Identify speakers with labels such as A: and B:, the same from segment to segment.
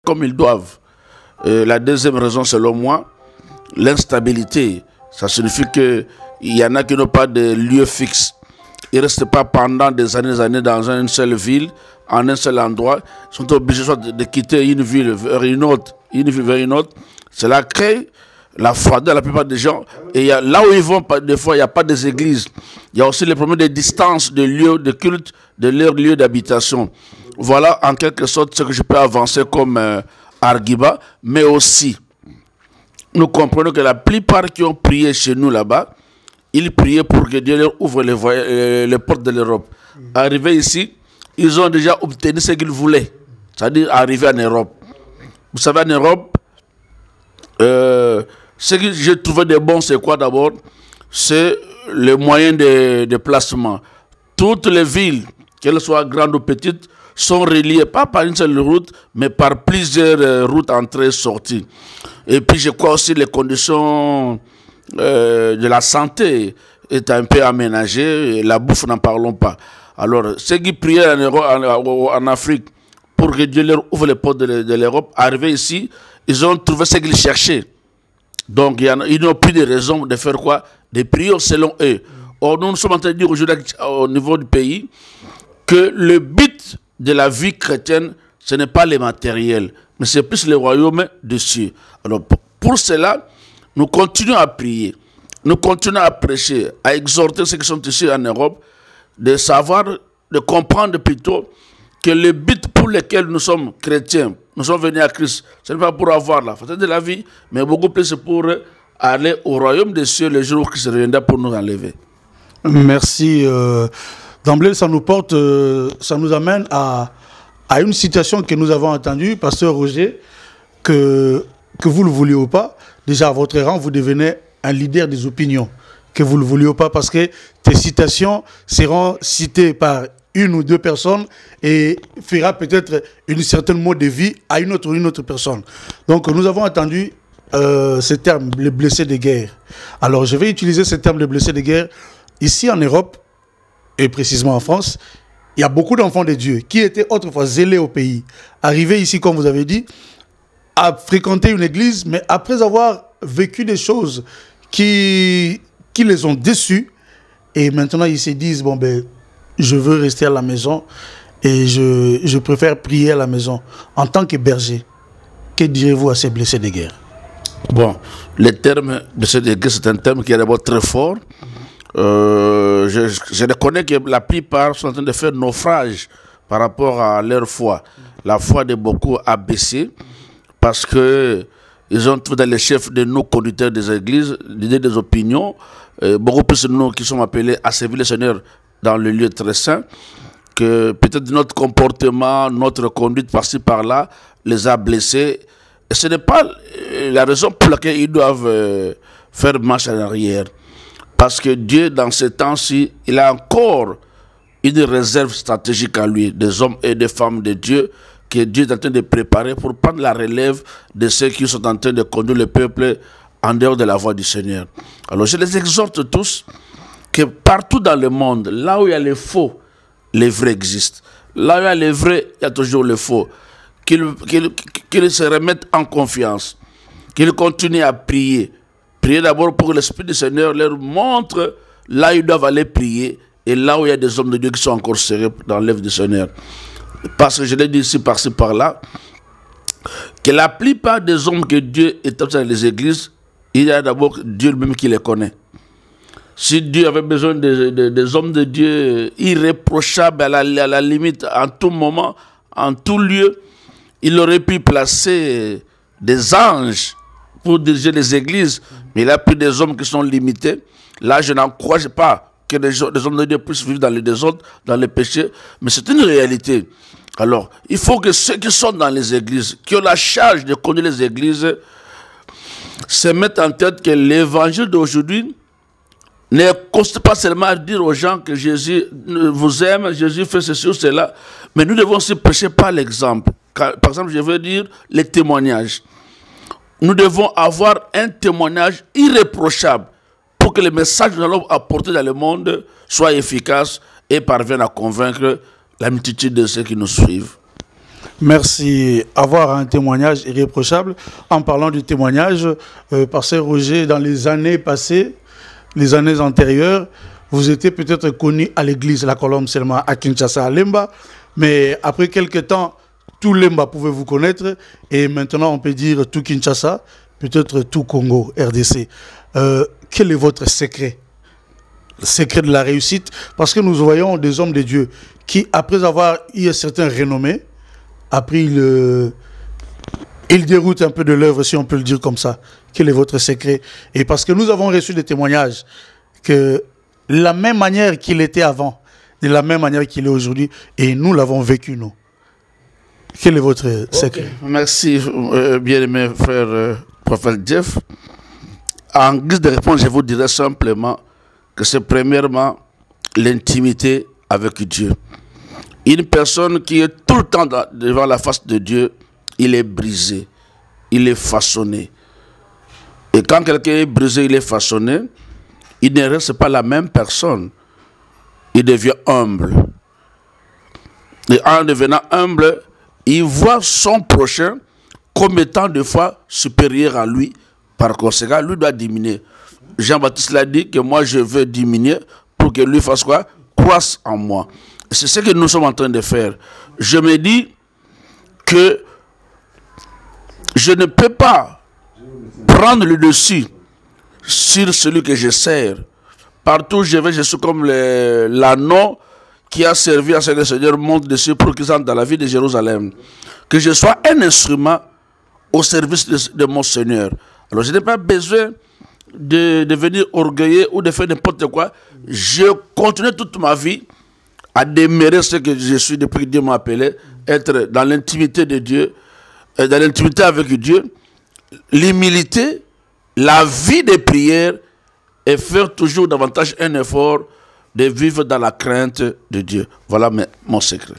A: comme ils doivent. La deuxième raison, selon moi, l'instabilité. Ça signifie qu'il y en a qui n'ont pas de lieu fixe. Ils ne restent pas pendant des années dans une seule ville, en un seul endroit. Ils sont obligés soit de quitter une ville vers une autre, Cela crée la froideur la plupart des gens. Et là où ils vont, des fois, il n'y a pas des églises. Il y a aussi le problème de distance de lieux de culte, de leur lieu d'habitation. Voilà en quelque sorte ce que je peux avancer comme argument. Mais aussi, nous comprenons que la plupart qui ont prié chez nous là-bas, ils priaient pour que Dieu leur ouvre les portes de l'Europe. Arrivés ici, ils ont déjà obtenu ce qu'ils voulaient. C'est-à-dire arriver en Europe. Vous savez, en Europe, ce que j'ai trouvé de bon, c'est quoi d'abord? C'est le moyen de déplacement. Toutes les villes, qu'elles soient grandes ou petites, sont reliées, pas par une seule route, mais par plusieurs routes entrées et sorties. Et puis je crois aussi les conditions de la santé est un peu aménagée, et la bouffe, n'en parlons pas. Alors, ceux qui priaient en Afrique pour que Dieu leur ouvre les portes de l'Europe, arrivés ici, ils ont trouvé ce qu'ils cherchaient. Donc, ils n'ont plus de raison de faire quoi? De prier selon eux. Or, nous sommes en train de dire aujourd'hui au niveau du pays que le but de la vie chrétienne, ce n'est pas le matériel, mais c'est plus le royaume des cieux. Alors, pour cela, nous continuons à prier, nous continuons à prêcher, à exhorter ceux qui sont ici en Europe, de savoir, de comprendre plutôt que le but pour lequel nous sommes chrétiens, nous sommes venus à Christ, ce n'est pas pour avoir la facilité de la vie, mais beaucoup plus pour aller au royaume des cieux le jour où Christ reviendra pour nous enlever.
B: Merci. D'emblée, ça nous amène à une citation que nous avons entendue, Pasteur Roger, que vous le vouliez ou pas, déjà à votre rang, vous devenez un leader des opinions, que vous le vouliez ou pas, parce que tes citations seront citées par une ou deux personnes et fera peut-être une certaine mode de vie à une autre personne. Donc nous avons entendu ce terme, le blessé de guerre. Alors je vais utiliser ce terme, le blessé de guerre. Ici en Europe, et précisément en France, il y a beaucoup d'enfants de Dieu qui étaient autrefois zélés au pays, arrivés ici, comme vous avez dit, à fréquenter une église, mais après avoir vécu des choses qui les ont déçus, et maintenant ils se disent, bon ben, je veux rester à la maison et je préfère prier à la maison. En tant que berger, que direz-vous à ces blessés de guerre?
A: Bon, le terme blessé de guerre, c'est un terme qui est d'abord très fort. Je reconnais que la plupart sont en train de faire naufrage par rapport à leur foi. La foi de beaucoup a baissé parce que ils ont trouvé dans les chefs de nos conducteurs des églises l'idée des opinions, beaucoup plus de nous qui sommes appelés à servir le Seigneur dans le lieu très saint, que peut-être notre comportement, notre conduite par-ci par-là les a blessés. Et ce n'est pas la raison pour laquelle ils doivent faire marche en arrière. Parce que Dieu, dans ces temps-ci, il a encore une réserve stratégique à lui, des hommes et des femmes de Dieu, que Dieu est en train de préparer pour prendre la relève de ceux qui sont en train de conduire le peuple en dehors de la voie du Seigneur. Alors je les exhorte tous que partout dans le monde, là où il y a les faux, les vrais existent. Là où il y a les vrais, il y a toujours les faux. Qu'ils se remettent en confiance, qu'ils continuent à prier. Prier d'abord pour que l'Esprit du Seigneur leur montre là où ils doivent aller prier et là où il y a des hommes de Dieu qui sont encore sérieux dans l'œuvre du Seigneur. Parce que je l'ai dit ici, par-ci, par-là, que la plupart des hommes que Dieu est dans les églises, il y a d'abord Dieu lui-même qui les connaît. Si Dieu avait besoin des hommes de Dieu irréprochables à la limite, en tout moment, en tout lieu, il aurait pu placer des anges pour diriger les églises, mais il a pris des hommes qui sont limités. Là, je n'encourage pas que les hommes de Dieu puissent vivre dans le désordre, dans le péché, mais c'est une réalité. Alors, il faut que ceux qui sont dans les églises, qui ont la charge de conduire les églises, se mettent en tête que l'évangile d'aujourd'hui ne consiste pas seulement à dire aux gens que Jésus vous aime, Jésus fait ceci ou cela, mais nous devons aussi prêcher par l'exemple. Par exemple, je veux dire les témoignages. Nous devons avoir un témoignage irréprochable pour que le message que nous allons apporter dans le monde soit efficace et parvienne à convaincre la multitude de ceux qui nous suivent.
B: Merci. Avoir un témoignage irréprochable. En parlant du témoignage, Pasteur Roger, dans les années passées, les années antérieures, vous étiez peut-être connu à l'église La Colombe seulement à Kinshasa, à Lemba, mais après quelques temps, tout Lemba pouvait vous connaître, et maintenant on peut dire tout Kinshasa, peut-être tout Congo, RDC. Quel est votre secret? Le secret de la réussite? Parce que nous voyons des hommes de Dieu qui, après avoir eu un certain renommé, après il déroute un peu de l'œuvre, si on peut le dire comme ça. Quel est votre secret? Et parce que nous avons reçu des témoignages que la même manière qu'il était avant, de la même manière qu'il est aujourd'hui, et nous l'avons vécu, nous. Quel est votre secret?
A: Merci, bien-aimé frère prophète Jeff. En guise de réponse, je vous dirais simplement que c'est premièrement l'intimité avec Dieu. Une personne qui est tout le temps devant la face de Dieu, il est brisé, il est façonné. Et quand quelqu'un est brisé, il est façonné, il ne reste pas la même personne. Il devient humble. Et en devenant humble, il voit son prochain comme étant des fois supérieur à lui. Par conséquent, lui doit diminuer. Jean-Baptiste l'a dit que moi je veux diminuer pour que lui fasse quoi? Croisse en moi. C'est ce que nous sommes en train de faire. Je me dis que je ne peux pas prendre le dessus sur celui que je sers. Partout où je vais, je suis comme l'anneau qui a servi à ce que le Seigneur monte dessus pour qu'ils entrent dans la ville de Jérusalem. Que je sois un instrument au service de mon Seigneur. Alors je n'ai pas besoin de devenir orgueilleux ou de faire n'importe quoi. Je continue toute ma vie à demeurer ce que je suis depuis que Dieu m'a appelé, être dans l'intimité de Dieu, dans l'intimité avec Dieu, l'humilité, la vie de prière et faire toujours davantage un effort de vivre dans la crainte de Dieu. Voilà mon secret.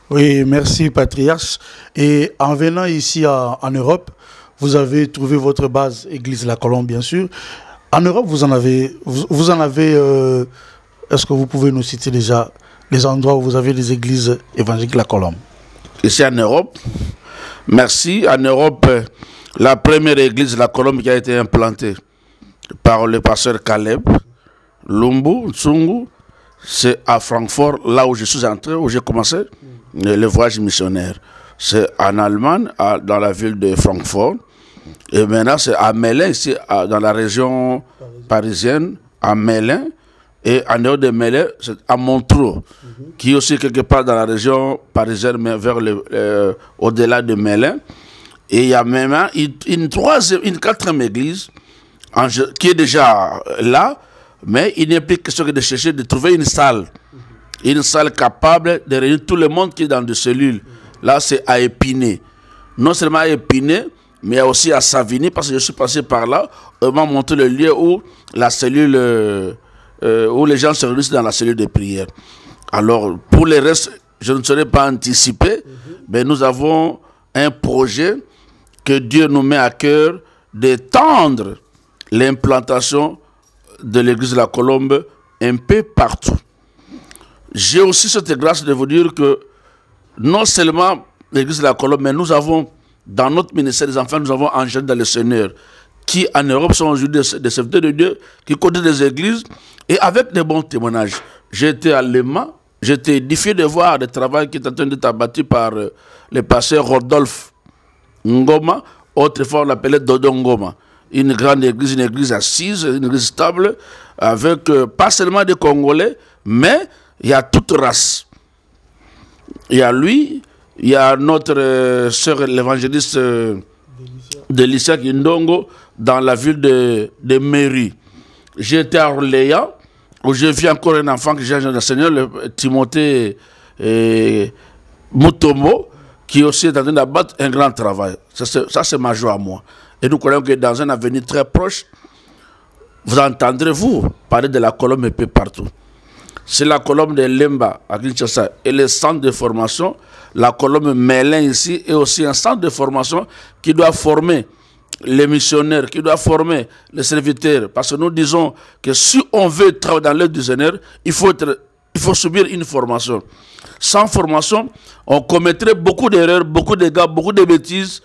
B: Oui, merci Patriarche. Et en venant ici en Europe, vous avez trouvé votre base, Église La Colombe, bien sûr. En Europe, vous en avez est-ce que vous pouvez nous citer déjà les endroits où vous avez des églises évangéliques La Colombe?
A: Ici en Europe, merci. En Europe, la première église La Colombe qui a été implantée par le pasteur Caleb Lumbu Nsungu, c'est à Francfort, là où je suis entré, où j'ai commencé le voyage missionnaire. C'est en Allemagne, dans la ville de Francfort. Et maintenant, c'est à Melun, ici, dans la région parisienne, à Melun. Et en dehors de Melun, c'est à Montreux, qui est aussi quelque part dans la région parisienne, mais vers au-delà de Melun. Et il y a maintenant une quatrième église qui est déjà là, mais il n'est plus question que de chercher, de trouver une salle capable de réunir tout le monde qui est dans des cellules. Là, c'est à Épinay. Non seulement à Épinay, mais aussi à Savigny, parce que je suis passé par là. On m'a montré le lieu où la cellule, où les gens se réunissent dans la cellule de prière. Alors, pour le reste, je ne serai pas anticipé, mais nous avons un projet que Dieu nous met à cœur d'étendre l'implantation de l'église de La Colombe un peu partout. J'ai aussi cette grâce de vous dire que non seulement l'église de La Colombe, mais nous avons dans notre ministère des enfants, nous avons Angèle dans le Seigneur, qui en Europe sont aujourd'hui des serviteurs de Dieu, qui connaissent des églises, et avec des bons témoignages. J'étais à Léman, j'étais édifié de voir le travail qui est en train d'être abattu par le pasteur Rodolphe Ngoma, autrefois on l'appelait Dodo Ngoma. Une grande église, une église assise, une église stable, avec pas seulement des Congolais, mais il y a toute race. Il y a lui, il y a notre sœur l'évangéliste Delicia Kindongo dans la ville de Méry. J'étais à Orléans, où j'ai vu encore un enfant que j'ai dans le Seigneur, Timothée Mutombo, qui aussi est en train d'abattre un grand travail. Ça, c'est ma joie à moi. Et nous croyons que dans un avenir très proche, vous entendrez, vous, parler de La Colombe un peu partout. C'est La Colombe de Lemba à Kinshasa et le centre de formation. La Colombe Melun ici est aussi un centre de formation qui doit former les missionnaires, qui doit former les serviteurs. Parce que nous disons que si on veut travailler dans l'œuvre du Seigneur, il faut subir une formation. Sans formation, on commettrait beaucoup d'erreurs, beaucoup de dégâts, beaucoup de bêtises